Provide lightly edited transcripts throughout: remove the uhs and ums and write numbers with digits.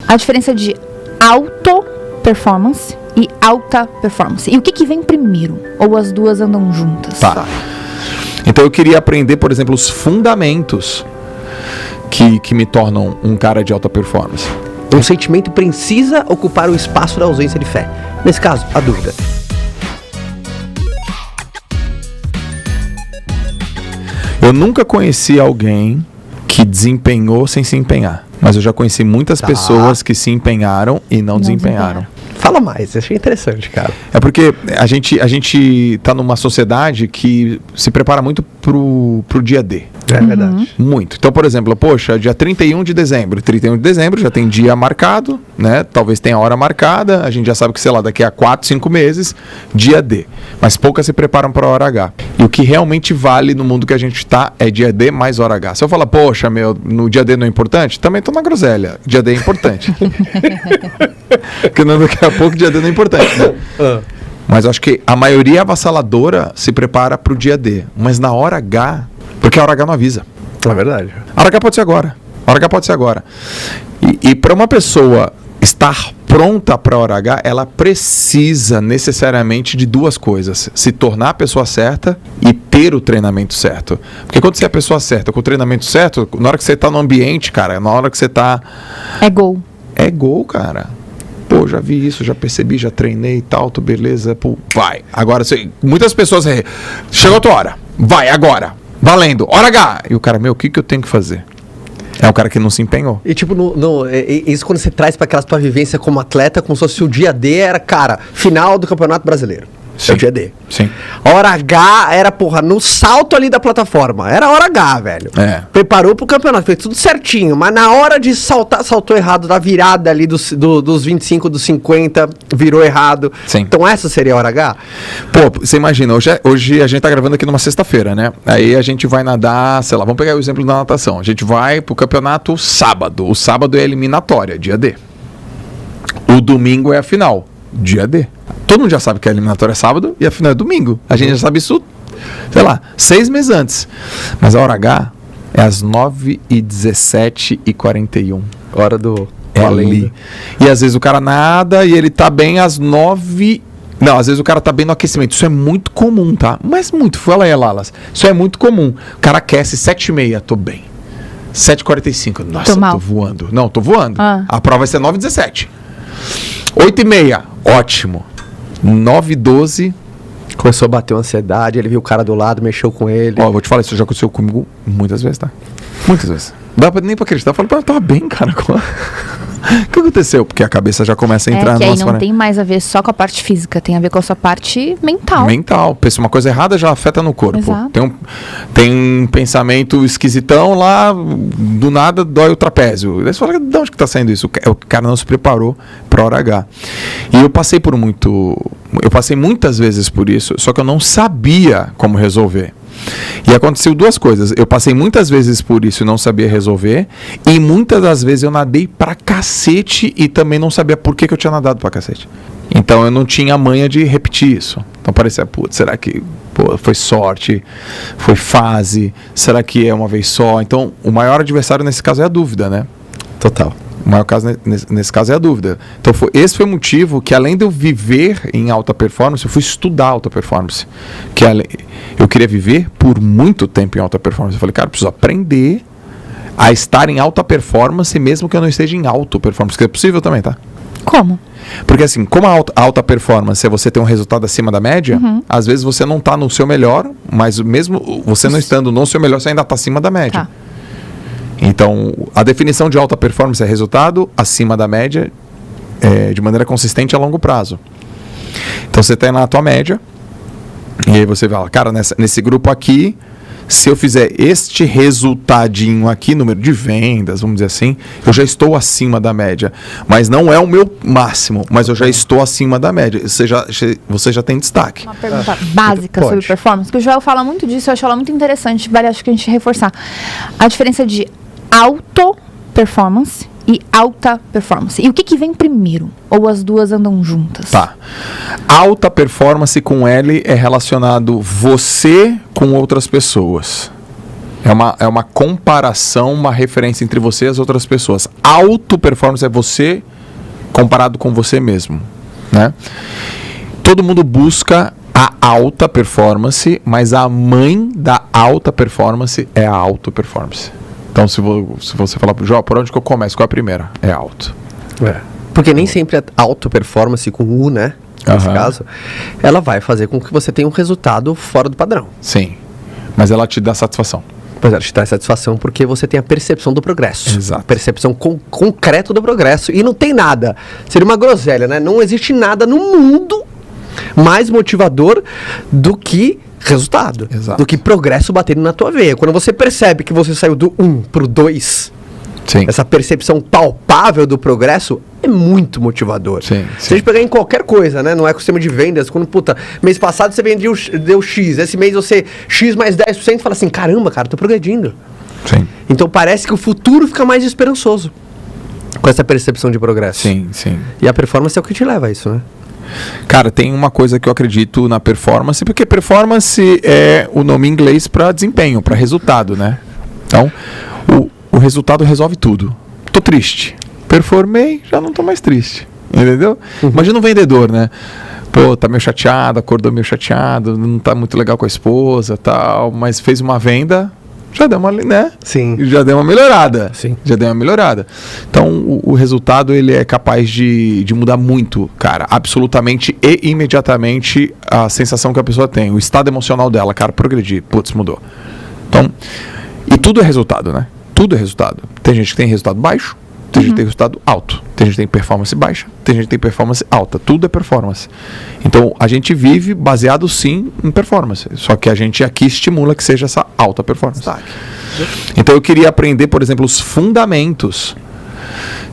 A diferença de auto performance e alta performance. E o que vem primeiro? Ou as duas andam juntas? Tá. Então eu queria aprender, por exemplo, os fundamentos que me tornam um cara de alta performance. Um sentimento precisa ocupar o espaço da ausência de fé. Nesse caso, a dúvida. Eu nunca conheci alguém que desempenhou sem se empenhar. Mas eu já conheci muitas pessoas que se empenharam e não desempenharam. Fala mais, achei interessante, cara. É porque a gente tá numa sociedade que se prepara muito pro dia D. É verdade. Muito. Então, por exemplo, poxa, dia 31 de dezembro. 31 de dezembro já tem dia marcado, né? Talvez tenha hora marcada. A gente já sabe que, sei lá, daqui a 4, 5 meses, dia D. Mas poucas se preparam para a hora H. E o que realmente vale no mundo que a gente tá é dia D mais hora H. Se eu falar, poxa, no dia D não é importante, também tô na groselha. Dia D é importante. Porque daqui a pouco dia D não é importante, né? Mas acho que a maioria avassaladora se prepara pro dia D. Mas na hora H... Porque a hora H não avisa. É verdade. A hora H pode ser agora. A hora H pode ser agora. E para uma pessoa estar pronta para a hora H, ela precisa necessariamente de duas coisas. Se tornar a pessoa certa e ter o treinamento certo. Porque quando você é a pessoa certa, com o treinamento certo, na hora que você está no ambiente, cara, na hora que você está... É gol. É gol, cara. Pô, já vi isso, já percebi, já treinei e tal, tô beleza. Pô, vai. Agora, muitas pessoas... Chegou a tua hora. Vai, agora. Valendo, hora H! E o cara, o que eu tenho que fazer? É o cara que não se empenhou. E tipo, isso quando você traz pra aquela tua vivência como atleta, como se fosse o dia D, era, cara, final do Campeonato Brasileiro. Sim. É o dia D. Sim. A hora H era, no salto ali da plataforma. Era a hora H, velho. É. Preparou pro campeonato, fez tudo certinho. Mas na hora de saltar, saltou errado. Da virada ali dos 25, dos 50, virou errado. Sim. Então essa seria a hora H? Pô, você imagina, hoje a gente tá gravando aqui numa sexta-feira, né? Aí a gente vai nadar, sei lá, vamos pegar o exemplo da natação. A gente vai pro campeonato sábado. O sábado é eliminatória, dia D. O domingo é a final, dia D. Todo mundo já sabe que a eliminatória é sábado e a final é domingo. A gente já sabe isso, sei lá, 6 meses antes. Mas a hora H é às 9h17 e 41. Hora do... É ali. E às vezes o cara nada e ele tá bem às 9... Não, às vezes o cara tá bem no aquecimento. Isso é muito comum, tá? Mas muito. Fala aí, Lalas. Isso é muito comum. O cara aquece 7h30, tô bem. 7h45. Nossa, tô voando. Não, tô voando. A prova vai ser 9h17. 8h30. Ótimo. 9h12. Começou a bater uma ansiedade, ele viu o cara do lado, mexeu com ele. Ó, vou te falar, isso já aconteceu comigo muitas vezes, tá? Muitas vezes. Não dá nem pra acreditar. Eu falo, eu tava bem, cara. O que aconteceu? Porque a cabeça já começa a entrar que aí não tem mais a ver só com a parte física, tem a ver com a sua parte mental. Mental. Pensa uma coisa errada, já afeta no corpo. Exato. Tem um pensamento esquisitão lá, do nada dói o trapézio. Aí você fala, de onde que tá saindo isso? O cara não se preparou pra hora H. E eu passei muitas vezes por isso, só que eu não sabia como resolver. E aconteceu duas coisas. Eu passei muitas vezes por isso e não sabia resolver. E muitas das vezes eu nadei pra cacete e também não sabia por que eu tinha nadado pra cacete. Então eu não tinha a manha de repetir isso. Então parecia, putz, será que foi sorte? Foi fase? Será que é uma vez só? Então o maior adversário nesse caso é a dúvida, né? Total. O maior caso nesse caso é a dúvida. Então esse foi o motivo que, além de eu viver em alta performance, eu fui estudar alta performance. Eu queria viver por muito tempo em alta performance. Eu falei, cara, eu preciso aprender a estar em alta performance mesmo que eu não esteja em alta performance. Que é possível também, tá? Como? Porque assim, como a alta performance é você ter um resultado acima da média, às vezes você não está no seu melhor, mas mesmo você não estando no seu melhor, você ainda está acima da média. Tá. Então, a definição de alta performance é resultado acima da média de maneira consistente a longo prazo. Então, você está na tua média e aí você vai lá, cara, nesse grupo aqui, se eu fizer este resultadinho aqui, número de vendas, vamos dizer assim, eu já estou acima da média. Mas não é o meu máximo, mas eu já estou acima da média. Você já tem destaque. Uma pergunta básica sobre performance, que o Joel fala muito disso, eu acho ela muito interessante, vale acho que a gente reforçar. A diferença de auto performance e alta performance. E o que vem primeiro? Ou as duas andam juntas? Tá. Alta performance com L é relacionado você com outras pessoas. É uma comparação, uma referência entre você e as outras pessoas. Alto performance é você comparado com você mesmo, né? Todo mundo busca a alta performance, mas a mãe da alta performance é a auto performance. Então, se você falar pro Jó, por onde que eu começo? Qual é a primeira? É alto. Porque nem sempre a auto performance com U, né? Nesse caso, ela vai fazer com que você tenha um resultado fora do padrão. Sim, mas ela te dá satisfação. Pois ela te dá satisfação porque você tem a percepção do progresso. Exato. A percepção concreta do progresso. E não tem nada. Seria uma groselha, né? Não existe nada no mundo mais motivador do que resultado. Exato. Do que progresso batendo na tua veia. Quando você percebe que você saiu do 1 pro 2, Sim. essa percepção palpável do progresso é muito motivador. Sim, Se a gente pegar em qualquer coisa, né? No ecossistema de vendas, quando, mês passado você deu X, esse mês você X mais 10%, fala assim, caramba, cara, tô progredindo. Sim. Então parece que o futuro fica mais esperançoso com essa percepção de progresso. Sim, sim. E a performance é o que te leva a isso, né? Cara, tem uma coisa que eu acredito na performance, porque performance é o nome em inglês para desempenho, para resultado, né? Então, o resultado resolve tudo. Tô triste. Performei, já não tô mais triste. Entendeu? Imagina um vendedor, né? Pô, tá meio chateado, acordou meio chateado, não tá muito legal com a esposa, tal, mas fez uma venda, já deu uma, né? Sim. Já deu uma melhorada. Sim. Já deu uma melhorada. Então, o resultado, ele é capaz de mudar muito, cara, absolutamente e imediatamente a sensação que a pessoa tem, o estado emocional dela, cara, progredir, putz, mudou. Então, e tudo é resultado, né? Tudo é resultado. Tem gente que tem resultado baixo, tem gente que tem resultado alto, tem gente que tem performance baixa, tem gente que tem performance alta, tudo é performance. Então, a gente vive baseado sim em performance, só que a gente aqui estimula que seja essa alta performance. Então, eu queria aprender, por exemplo, os fundamentos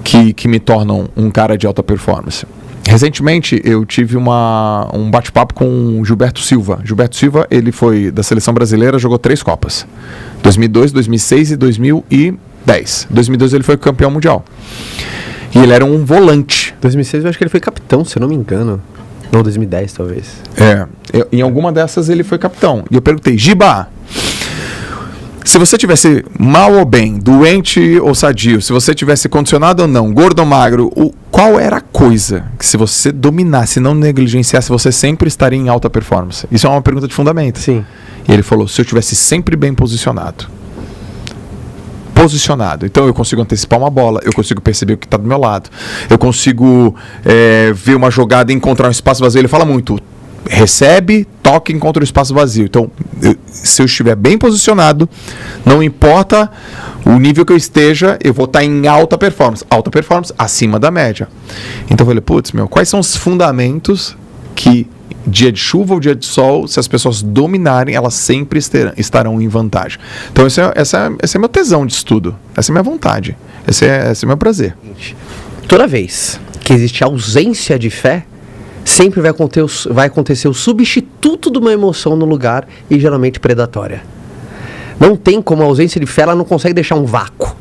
que me tornam um cara de alta performance. Recentemente, eu tive um bate-papo com o Gilberto Silva. Gilberto Silva, ele foi da seleção brasileira, jogou 3 Copas. 2002, 2006 e 2010. 2002 ele foi campeão mundial. E ele era um volante. 2006 eu acho que ele foi capitão, se eu não me engano. Não, 2010 talvez. Em alguma dessas ele foi capitão. E eu perguntei, Giba, se você tivesse mal ou bem, doente ou sadio, se você tivesse condicionado ou não, gordo ou magro, qual era a coisa que se você dominasse, não negligenciasse, você sempre estaria em alta performance? Isso é uma pergunta de fundamento. Sim. E ele falou, se eu estivesse sempre bem posicionado. Então eu consigo antecipar uma bola, eu consigo perceber o que está do meu lado, eu consigo ver uma jogada e encontrar um espaço vazio. Ele fala muito, recebe, toca e encontra o espaço vazio. Então, se eu estiver bem posicionado, não importa o nível que eu esteja, eu vou estar em alta performance acima da média. Então eu falei, putz, quais são os fundamentos que dia de chuva ou dia de sol, se as pessoas dominarem, elas sempre estarão em vantagem. Então esse é meu tesão de estudo, essa é minha vontade, esse é meu prazer. Toda vez que existe ausência de fé, sempre vai acontecer o substituto de uma emoção no lugar e geralmente predatória. Não tem como a ausência de fé, ela não consegue deixar um vácuo.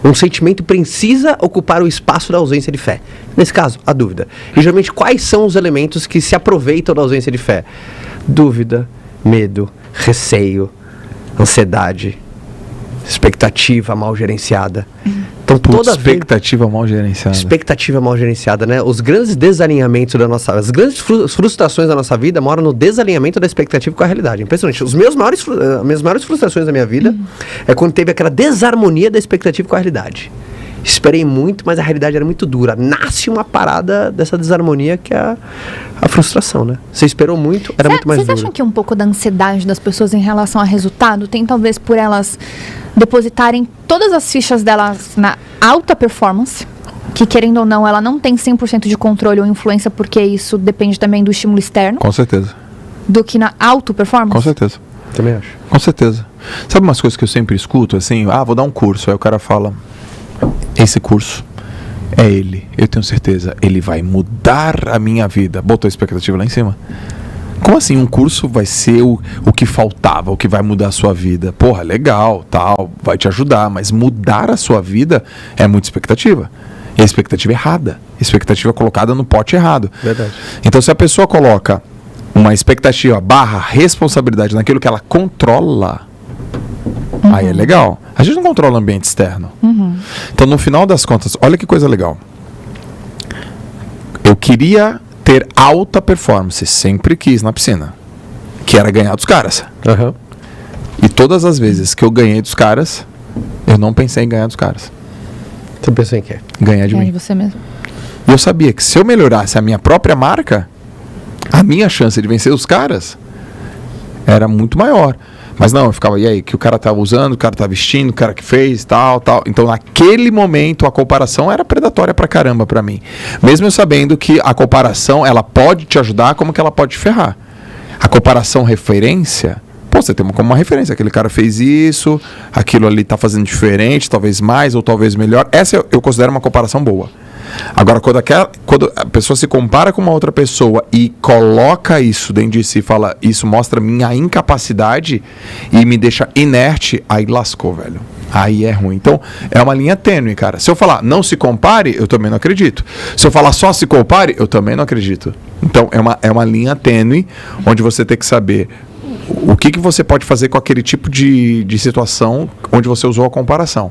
Um sentimento precisa ocupar o espaço da ausência de fé. Nesse caso, a dúvida. E geralmente, quais são os elementos que se aproveitam da ausência de fé? Dúvida, medo, receio, ansiedade, expectativa mal gerenciada. Então, toda expectativa mal gerenciada. Expectativa mal gerenciada, né? Os grandes desalinhamentos as grandes frustrações da nossa vida moram no desalinhamento da expectativa com a realidade. Impressionante. As minhas maiores frustrações da minha vida é quando teve aquela desarmonia da expectativa com a realidade. Esperei muito, mas a realidade era muito dura. Nasce uma parada dessa desarmonia que é a frustração, né? Você esperou muito, era muito mais duro. Vocês acham que um pouco da ansiedade das pessoas em relação ao resultado tem talvez por elas depositarem todas as fichas delas na alta performance, que querendo ou não, ela não tem 100% de controle ou influência, porque isso depende também do estímulo externo? Com certeza. Do que na alta performance? Com certeza. Também acho. Com certeza. Sabe umas coisas que eu sempre escuto, assim, vou dar um curso, aí o cara fala, esse curso é ele, eu tenho certeza, ele vai mudar a minha vida. Botou a expectativa lá em cima. Como assim um curso vai ser o que faltava, o que vai mudar a sua vida? Porra, legal, tal, vai te ajudar, mas mudar a sua vida é muita expectativa. E a expectativa errada, a expectativa colocada no pote errado. Verdade. Então, se a pessoa coloca uma expectativa / responsabilidade naquilo que ela controla, Aí é legal. A gente não controla o ambiente externo. Então, no final das contas, olha que coisa legal. Eu queria ter alta performance, sempre quis na piscina, que era ganhar dos caras. E todas as vezes que eu ganhei dos caras, eu não pensei em ganhar dos caras. Você pensou em quê? Ganhar de mim. De você mesmo. E eu sabia que se eu melhorasse a minha própria marca, a minha chance de vencer os caras era muito maior. Mas não, eu ficava, e aí, que o cara tava usando, o cara tava vestindo, o cara que fez, tal. Então, naquele momento, a comparação era predatória pra caramba pra mim. Mesmo eu sabendo que a comparação, ela pode te ajudar, como que ela pode te ferrar. A comparação referência, pô, você tem como uma referência. Aquele cara fez isso, aquilo ali tá fazendo diferente, talvez mais ou talvez melhor. Essa eu considero uma comparação boa. Agora, quando a pessoa se compara com uma outra pessoa e coloca isso dentro de si e fala, isso mostra minha incapacidade e me deixa inerte, aí lascou, velho. Aí é ruim. Então, é uma linha tênue, cara. Se eu falar não se compare, eu também não acredito. Se eu falar só se compare, eu também não acredito. Então, é uma linha tênue onde você tem que saber o que você pode fazer com aquele tipo de situação onde você usou a comparação.